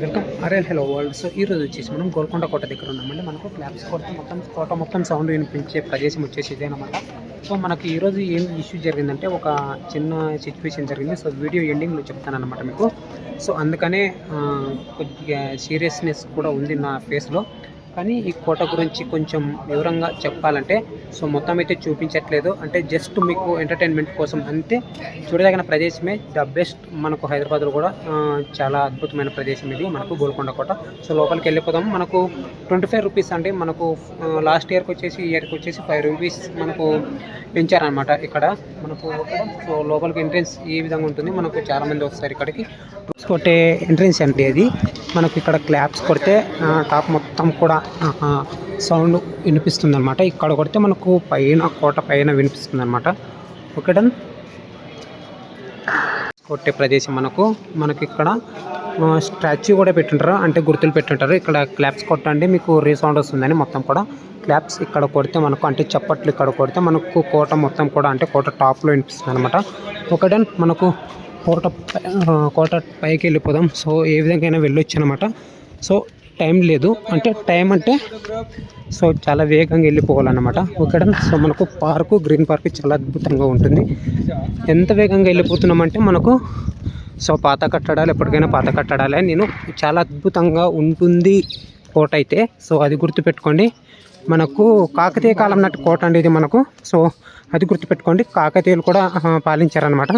Welcome ఆర్ఎల్ hello world. So ఈరోజు వచ్చేసి మనం గోల్కొండ కోట దగ్గర ఉన్నామండి. మనకు క్లాప్స్ కొడితే కోట మొత్తం సౌండ్ వినిపించే ప్రదేశం వచ్చేసి ఇదేనమాట. సో మనకి ఈరోజు ఏం ఇష్యూ జరిగిందంటే ఒక చిన్న సిచ్యువేషన్ జరిగింది. సో వీడియో ఎండింగ్లో చెప్తాను అనమాట మీకు. సో అందుకనే కొద్దిగా సీరియస్నెస్ కూడా ఉంది నా ఫేస్లో. కానీ ఈ కోట గురించి కొంచెం వివరంగా చెప్పాలంటే సో మొత్తం అయితే చూపించట్లేదు, అంటే జస్ట్ మీకు ఎంటర్టైన్మెంట్ కోసం అంతే. చూడదగిన ప్రదేశమే, ద బెస్ట్. మనకు హైదరాబాద్లో కూడా చాలా అద్భుతమైన ప్రదేశం ఇది మనకు గోల్కొండ కోట. సో లోపలికి వెళ్ళిపోదాం. మనకు 25 రూపీస్ అంటే మనకు లాస్ట్ ఇయర్కి వచ్చేసి ఇయర్కి వచ్చేసి 5 రూపీస్ మనకు పెంచారనమాట ఇక్కడ మనకు. సో లోపలికి ఎంట్రెన్స్ ఈ విధంగా ఉంటుంది. మనకు చాలామంది వస్తారు ఇక్కడికి. కొట్టే ఎంట్రెన్స్ అంటే అది మనకు ఇక్కడ క్లాప్స్ కొడితే టాప్ మొత్తం కూడా సౌండ్ వినిపిస్తుంది అనమాట. ఇక్కడ కొడితే మనకు పైన కోట పైన వినిపిస్తుంది అనమాట. Okay done. కొట్టే ప్రదేశం మనకు ఇక్కడ స్టాచ్యూ కూడా పెట్టుంటారు, అంటే గుర్తులు పెట్టుంటారు. ఇక్కడ క్లాప్స్ కొట్టండి మీకు రీసౌండ్ వస్తుందని. మొత్తం కూడా క్లాప్స్ ఇక్కడ కొడితే మనకు, అంటే చప్పట్లు ఇక్కడ కొడితే మనకు కోట మొత్తం కూడా, అంటే కోట టాప్లో వినిపిస్తుంది అనమాట. Okay done. మనకు కోట పైకి వెళ్ళిపోదాం. సో ఏ విధంగా వెళ్ళొచ్చు అనమాట. సో టైం లేదు, అంటే టైం అంటే సో చాలా వేగంగా వెళ్ళిపోవాలన్నమాట. ఓకేనా. సో మనకు పార్కు, గ్రీన్ పార్క్ చాలా అద్భుతంగా ఉంటుంది. ఎంత వేగంగా వెళ్ళిపోతున్నామంటే మనకు సో పాత కట్టడాలు, ఎప్పటికైనా పాత కట్టడాలే. నేను చాలా అద్భుతంగా ఉంటుంది కోట అయితే. సో అది గుర్తుపెట్టుకోండి. మనకు కాకతీయ కాలం నాటి కోట అండి ఇది మనకు. సో అది గుర్తుపెట్టుకోండి. కాకతీయులు కూడా పాలించారనమాట.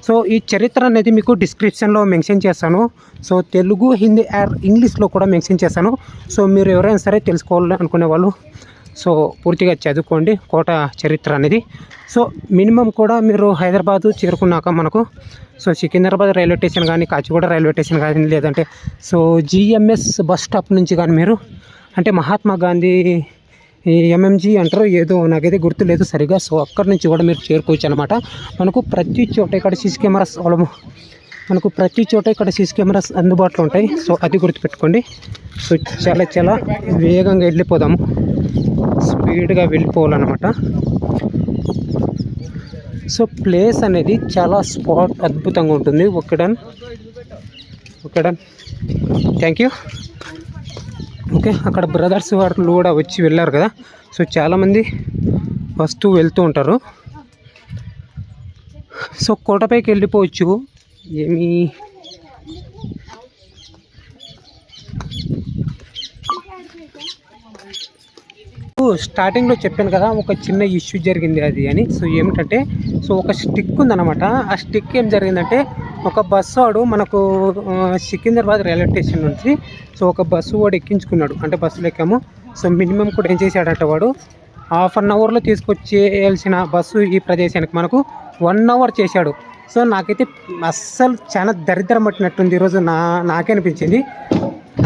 సో ఈ చరిత్ర అనేది మీకు డిస్క్రిప్షన్లో మెన్షన్ చేస్తాను. సో తెలుగు, హిందీ ఆర్ ఇంగ్లీష్లో కూడా మెన్షన్ చేస్తాను. సో మీరు ఎవరైనా సరే తెలుసుకోవాలి అనుకునే వాళ్ళు సో పూర్తిగా చదువుకోండి కోట చరిత్ర అనేది. సో మినిమం కూడా మీరు హైదరాబాదు చేరుకున్నాక మనకు సో సికింద్రాబాద్ రైల్వే స్టేషన్ కానీ, కాచిగూడ రైల్వే స్టేషన్ కానీ, లేదంటే సో జిఎంఎస్ బస్ స్టాప్ నుంచి కానీ మీరు, అంటే మహాత్మా గాంధీ ఎంఎంజీ అంటారు ఏదో, నాకైతే గుర్తులేదు సరిగా. సో అక్కడి నుంచి కూడా మీరు చేరుకోవచ్చు అనమాట. మనకు ప్రతి చోట ఇక్కడ సీసీ కెమెరాస్ అందుబాటులో ఉంటాయి. సో అది గుర్తుపెట్టుకోండి. సో చాలా వేగంగా వెళ్ళిపోదాము, స్పీడ్గా వెళ్ళిపోవాలన్నమాట. సో ప్లేస్ అనేది చాలా స్పాట్ అద్భుతంగా ఉంటుంది. Okay done. Thank you. Okay, అక్కడ బ్రదర్స్ వాళ్ళు కూడా వచ్చి వెళ్ళారు కదా. సో చాలామంది వస్తూ వెళ్తూ ఉంటారు. సో కోటపైకి వెళ్ళిపోవచ్చు. ఏమి స్టార్టింగ్లో చెప్పాను కదా ఒక చిన్న ఇష్యూ జరిగింది అది అని. సో ఏమిటంటే సో ఒక స్టిక్ ఉందన్నమాట. ఆ స్టిక్ ఏం జరిగిందంటే ఒక బస్సు వాడు మనకు సికింద్రాబాద్ రైల్వే స్టేషన్ నుంచి సో ఒక బస్సు వాడు ఎక్కించుకున్నాడు, అంటే బస్సులో ఎక్కాము. సో మినిమం కూడా ఏం చేశాడంటే వాడు 1/2 అవర్లో తీసుకొచ్చేయాల్సిన బస్సు ఈ ప్రదేశానికి మనకు 1 అవర్ చేశాడు. సో నాకైతే అస్సలు చాలా దరిద్రం పట్టినట్టుంది ఈరోజు. నాకే అనిపించింది.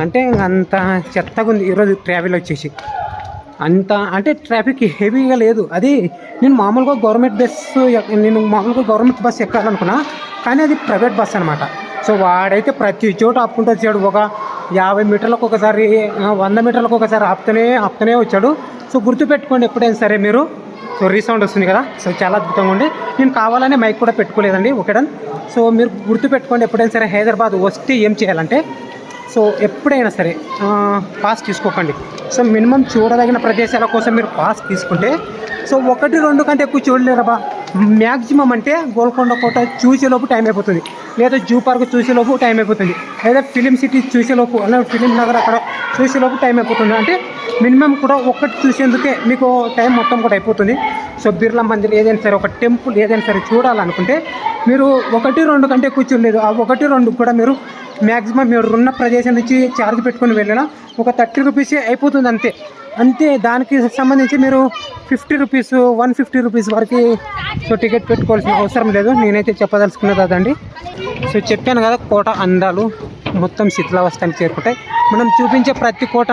అంటే అంటే చెత్తగా ఉంది ఈరోజు ట్రావెల్ వచ్చేసి. అంత అంటే ట్రాఫిక్ హెవీగా లేదు. అది నేను మామూలుగా గవర్నమెంట్ బస్సు ఎక్కాలనుకున్నా, కానీ అది ప్రైవేట్ బస్ అనమాట. సో వాడైతే ప్రతి చోట ఆపుకుంటూ వచ్చాడు. ఒక 50 మీటర్లకు ఒకసారి, 100 మీటర్లకు ఒకసారి ఆపుతూనే వచ్చాడు. సో గుర్తుపెట్టుకోండి ఎప్పుడైనా సరే మీరు. సో రీసౌండ్ వస్తుంది కదా. సో చాలా అద్భుతంగా ఉంది. నేను కావాలనే మైక్ కూడా పెట్టుకోలేదండి. ఓకేనా. సో మీరు గుర్తుపెట్టుకోండి ఎప్పుడైనా సరే హైదరాబాద్ వస్తే ఏం చేయాలంటే సో ఎప్పుడైనా సరే పాస్ తీసుకోకండి. సో మినిమం చూడదగిన ప్రదేశాల కోసం మీరు పాస్ తీసుకుంటే సో 1-2 కంటే ఎక్కువ చూడలేరబ్బా. మ్యాక్సిమం అంటే గోల్కొండ కోట చూసేలోపు టైం అయిపోతుంది, లేదా జూ పార్క్ చూసేలోపు టైం అయిపోతుంది, లేదా ఫిలిం సిటీ చూసేలోపు, అలాగే ఫిలిం నగర్ అక్కడ చూసేలోపు టైం అయిపోతుంది. అంటే మినిమం కూడా ఒకటి చూసేందుకే మీకు టైం మొత్తం కూడా అయిపోతుంది. సో బిర్లా మందిర్ ఏదైనా సరే, ఒక టెంపుల్ ఏదైనా సరే చూడాలనుకుంటే మీరు 1-2 కంటే ఎక్కువ చూడలేదు. ఆ 1-2 కూడా మీరు మ్యాక్సిమం మీరు ఉన్న ప్రదేశం నుంచి ఛార్జ్ పెట్టుకొని వెళ్ళినా ఒక 30 రూపీసే అయిపోతుంది అంతే. దానికి సంబంధించి మీరు 50 రూపీస్, 150 రూపీస్ వరకు సో టికెట్ పెట్టుకోవాల్సిన అవసరం లేదు. నేనైతే చెప్పదలుచుకున్నది అదండి. సో చెప్పాను కదా కోట అందాలు మొత్తం శిథిలావస్థకి చేరుకుంటాయి. మనం చూపించే ప్రతి కోట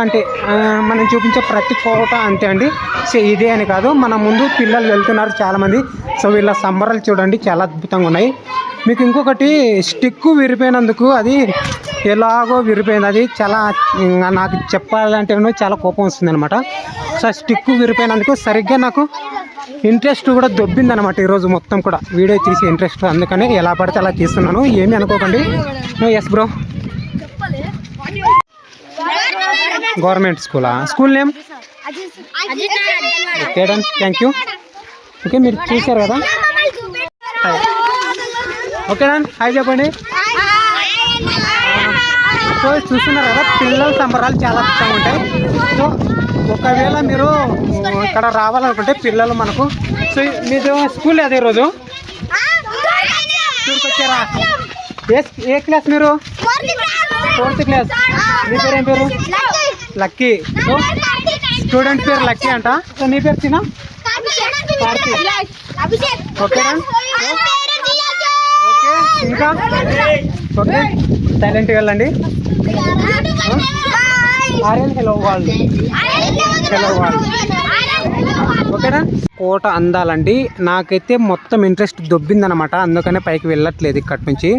అంతే అండి. సో ఇదే అని కాదు, మన ముందు పిల్లలు వెళ్తున్నారు చాలామంది. సో వీళ్ళ సంబరాలు చూడండి చాలా అద్భుతంగా ఉన్నాయి. మీకు ఇంకొకటి స్టిక్ విరిపోయినందుకు, అది ఎలాగో విరిపోయింది. అది చాలా నాకు చెప్పాలంటే చాలా కోపం వస్తుంది అనమాట. సో స్టిక్ విరిపోయినందుకు సరిగ్గా నాకు ఇంట్రెస్ట్ కూడా దొబ్బిందనమాట ఈరోజు మొత్తం కూడా వీడియో తీసే ఇంట్రెస్ట్. అందుకనే ఎలా పడితే అలా తీస్తున్నాను, ఏమీ అనుకోకండి. Yes bro. గవర్నమెంట్ స్కూలా? School name? Okay done, thank you. Okay, మీరు చూశారు కదా. ఓకే డన్, హాయ్ చెప్పండి. సో చూస్తున్నారు కదా, పిల్లల సంబరాలు చాలా ఇష్టంగా ఉంటాయి. సో ఒకవేళ మీరు ఇక్కడ రావాలనుకుంటే పిల్లలు మనకు, సో మీరు స్కూల్ అదే రోజు స్కూల్కి వచ్చారా? ఏ క్లాస్ మీరు? 4th class. మీ పేరు ఏం పేరు? లక్కీ. సో స్టూడెంట్ పేరు లక్కీ అంట. సో నీ పేరు చిన్న? ఓకే ఓకే, ఇంకా ఓకే, సైలెంట్గా వెళ్ళండి. హలో వాళ్ళు, హలో వాళ్ళు. ఓకేనా? కోట అందాలండి. నాకైతే మొత్తం ఇంట్రెస్ట్ దొబ్బిందనమాట, అందుకనే పైకి వెళ్ళట్లేదు ఇక్కడి నుంచి.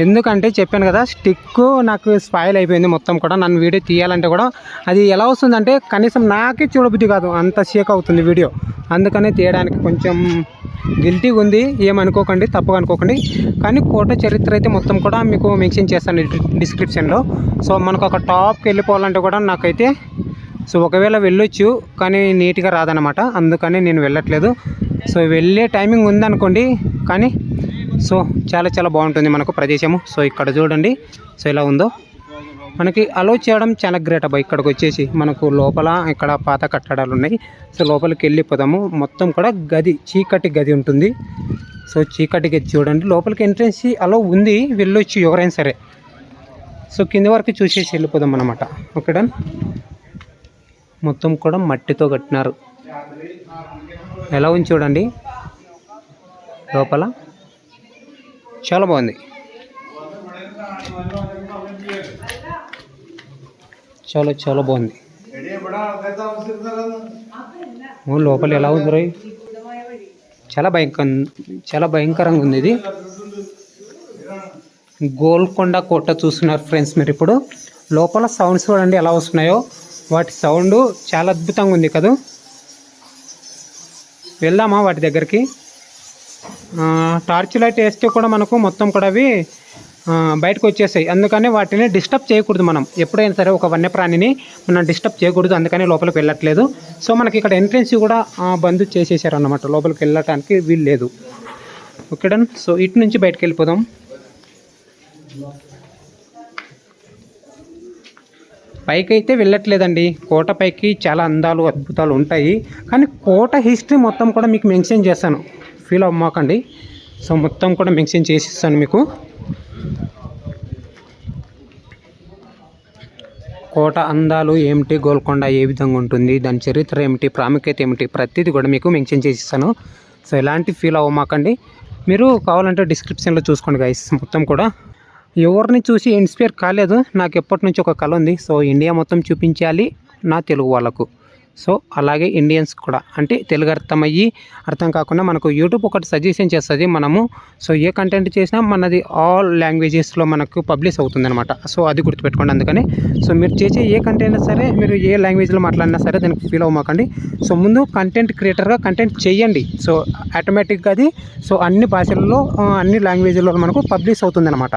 ఎందుకంటే చెప్పాను కదా, స్టిక్ నాకు స్పాయిల్ అయిపోయింది మొత్తం కూడా. నన్ను వీడియో తీయాలంటే కూడా అది ఎలా వస్తుందంటే కనీసం నాకే చూడబుద్ధి కాదు, అంత షేక్ అవుతుంది వీడియో. అందుకనే తీయడానికి కొంచెం గిల్టీగా ఉంది, ఏమనుకోకండి, తప్పుగా అనుకోకండి. కానీ కోట చరిత్ర అయితే మొత్తం కూడా మీకు మెన్షన్ చేస్తాను డిస్క్రిప్షన్లో. సో మనకు ఒక టాప్కి వెళ్ళిపోవాలంటే కూడా నాకైతే, సో ఒకవేళ వెళ్ళొచ్చు కానీ నీట్గా రాదనమాట, అందుకని నేను వెళ్ళట్లేదు. సో వెళ్ళే టైమింగ్ ఉందనుకోండి, కానీ సో చాలా చాలా బాగుంటుంది మనకు ప్రదేశము. సో ఇక్కడ చూడండి, సో ఇలా ఉందో మనకి అలో చేయడం చాలా గ్రేట్ అబ్బా. ఇక్కడికి వచ్చేసి మనకు లోపల ఇక్కడ పాత కట్టడాలు ఉన్నాయి. సో లోపలికి వెళ్ళిపోదాము. మొత్తం కూడా గది, చీకటి గది ఉంటుంది. సో చీకటి గది చూడండి, లోపలికి ఎంట్రెన్స్ అలో ఉంది, వెళ్ళొచ్చు ఎవరైనా సరే. సో కింద వరకు చూసేసి వెళ్ళిపోదాం అన్నమాట. ఓకే, మొత్తం కూడా మట్టితో కట్టినారు. ఎలా ఉంది చూడండి లోపల, చాలా బాగుంది. చాలా చాలా బాగుంది. లోపల ఎలా ఉంది రోయ్, చాలా భయంకరంగా ఉంది ఇది. గోల్కొండ కోట చూస్తున్నారు ఫ్రెండ్స్ మీరు. ఇప్పుడు లోపల సౌండ్స్ చూడండి ఎలా వస్తున్నాయో, వాటి సౌండ్ చాలా అద్భుతంగా ఉంది కదా. వెళ్దామా వాటి దగ్గరికి? టార్చ్ లైట్ వేస్తే కూడా మనకు మొత్తం కూడా అవి బయటకు వచ్చేసాయి. అందుకని వాటిని డిస్టర్బ్ చేయకూడదు. మనం ఎప్పుడైనా సరే ఒక వన్యప్రాణిని మనం డిస్టర్బ్ చేయకూడదు, అందుకని లోపలికి వెళ్ళట్లేదు. సో మనకి ఇక్కడ ఎంట్రెన్స్ కూడా బంద్ చేసేసారు అన్నమాట, లోపలికి వెళ్ళటానికి వీలు లేదు. Okay done. సో ఇటు నుంచి బయటకు వెళ్ళిపోదాం. పైకి అయితే వెళ్ళట్లేదండి. కోట పైకి చాలా అందాలు అద్భుతాలు ఉంటాయి, కానీ కోట హిస్టరీ మొత్తం కూడా మీకు మెన్షన్ చేస్తాను, ఫీల్ అవ్వమాకండి. సో మొత్తం కూడా మెన్షన్ చేసిస్తాను మీకు. కోట అందాలు ఏమిటి, గోల్కొండ ఏ విధంగా ఉంటుంది, దాని చరిత్ర ఏమిటి, ప్రాముఖ్యత ఏమిటి, ప్రతిదీ కూడా మీకు మెన్షన్ చేసిస్తాను. సో ఎలాంటి ఫీల్ అవ్వమాకండి. మీరు కావాలంటే డిస్క్రిప్షన్లో చూసుకోండి గైస్. మొత్తం కూడా ఎవరిని చూసి ఇన్స్పైర్ కాలేదు, నాకు ఎప్పటి నుంచి ఒక కళ ఉంది. సో ఇండియా మొత్తం చూపించాలి నా తెలుగు వాళ్ళకు. సో అలాగే ఇండియన్స్ కూడా, అంటే తెలుగు అర్థం కాకుండా మనకు యూట్యూబ్ ఒకటి సజెషన్ చేస్తుంది. మనము సో ఏ కంటెంట్ చేసినా మనది ఆల్ లాంగ్వేజెస్లో మనకు పబ్లిష్ అవుతుంది అనమాట. సో అది గుర్తుపెట్టుకోండి. అందుకని సో మీరు చేసే ఏ కంటెంట్ సరే, మీరు ఏ లాంగ్వేజ్లో మాట్లాడినా సరే దానికి ఫీల్ అవ్వమాకండి. సో ముందు కంటెంట్ క్రియేటర్గా కంటెంట్ చేయండి. సో ఆటోమేటిక్గా అది సో అన్ని భాషల్లో అన్ని లాంగ్వేజ్లో మనకు పబ్లిష్ అవుతుంది అనమాట.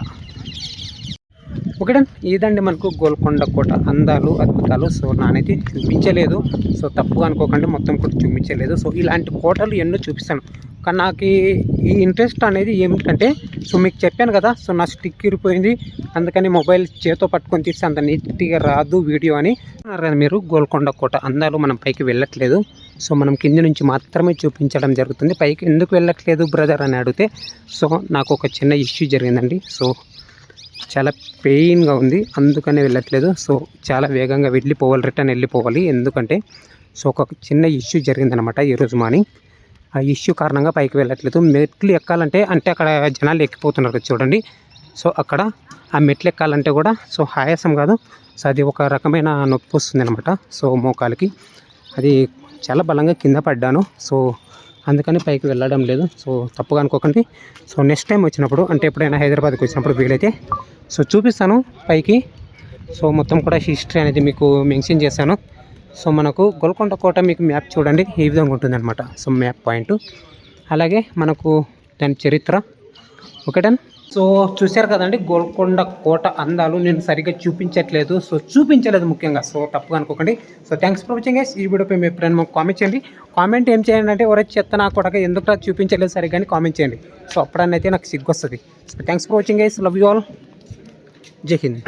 ఓకే, ఇదండి మనకు గోల్కొండ కోట అందాలు అద్భుతాలు. సో నానైతే చూపించలేదు, సో తప్పుగా అనుకోకండి, మొత్తం కూడా చూపించలేదు. సో ఇలాంటి కోటలు ఎన్నో చూపిస్తాను, కానీ నాకు ఈ ఇంట్రెస్ట్ అనేది ఏమిటంటే, సో మీకు చెప్పాను కదా, సో నా స్టిక్ ఇరిపోయింది, అందుకని మొబైల్ చేతితో పట్టుకొని తీస్తే అంత నీట్గా రాదు వీడియో అని. మీరు గోల్కొండ కోట అందాలు మనం పైకి వెళ్ళట్లేదు, సో మనం కింది నుంచి మాత్రమే చూపించడం జరుగుతుంది. పైకి ఎందుకు వెళ్ళట్లేదు బ్రదర్ అని అడిగితే, సో నాకు ఒక చిన్న ఇష్యూ జరిగిందండి. సో చాలా పెయిన్గా ఉంది, అందుకనే వెళ్ళట్లేదు. సో చాలా వేగంగా వెళ్ళిపోవాలి, రిటర్న్ వెళ్ళిపోవాలి. ఎందుకంటే సో ఒక చిన్న ఇష్యూ జరిగిందనమాట ఈరోజు మార్నింగ్. ఆ ఇష్యూ కారణంగా పైకి వెళ్ళట్లేదు. మెట్లు ఎక్కాలంటే అక్కడ జనాలు ఎక్కిపోతున్నారు చూడండి. సో అక్కడ ఆ మెట్లు ఎక్కాలంటే కూడా సో ఆయాసం కాదు, సో అది ఒక రకమైన నొప్పి వస్తుంది అనమాట. సో మోకాలికి అది చాలా బలంగా కింద పడ్డాను. సో అందుకని పైకి వెళ్ళడం లేదు. సో తప్పుగా అనుకోకండి. సో నెక్స్ట్ టైం వచ్చినప్పుడు, అంటే ఎప్పుడైనా హైదరాబాద్కి వచ్చినప్పుడు వీలైతే సో చూపిస్తాను పైకి. సో మొత్తం కూడా హిస్టరీ అనేది మీకు మెన్షన్ చేశాను. సో మనకు గోల్కొండ కోట మీకు మ్యాప్ చూడండి ఈ విధంగా ఉంటుందన్నమాట. సో మ్యాప్ పాయింట్, అలాగే మనకు దాని చరిత్ర. Okay done. సో చూశారు కదండి గోల్కొండ కోట అందాలు. నేను సరిగ్గా చూపించట్లేదు, సో చూపించలేదు ముఖ్యంగా, సో తప్పుగా అనుకోకండి. So thanks for watching guys. ఈ వీడియోపై మీ ఫ్రెండ్ మాకు కామెంట్ చేయండి. కామెంట్ ఏం చేయండి అంటే ఎవరైతే చెత్త నా కూడా ఎందుకు చూపించలేదు సరిగ్గా అని కామెంట్ చేయండి. సో అప్పుడన్నైతే నాకు సిగ్గు వస్తుంది. So thanks for watching guys. Love you all. జై హింద్.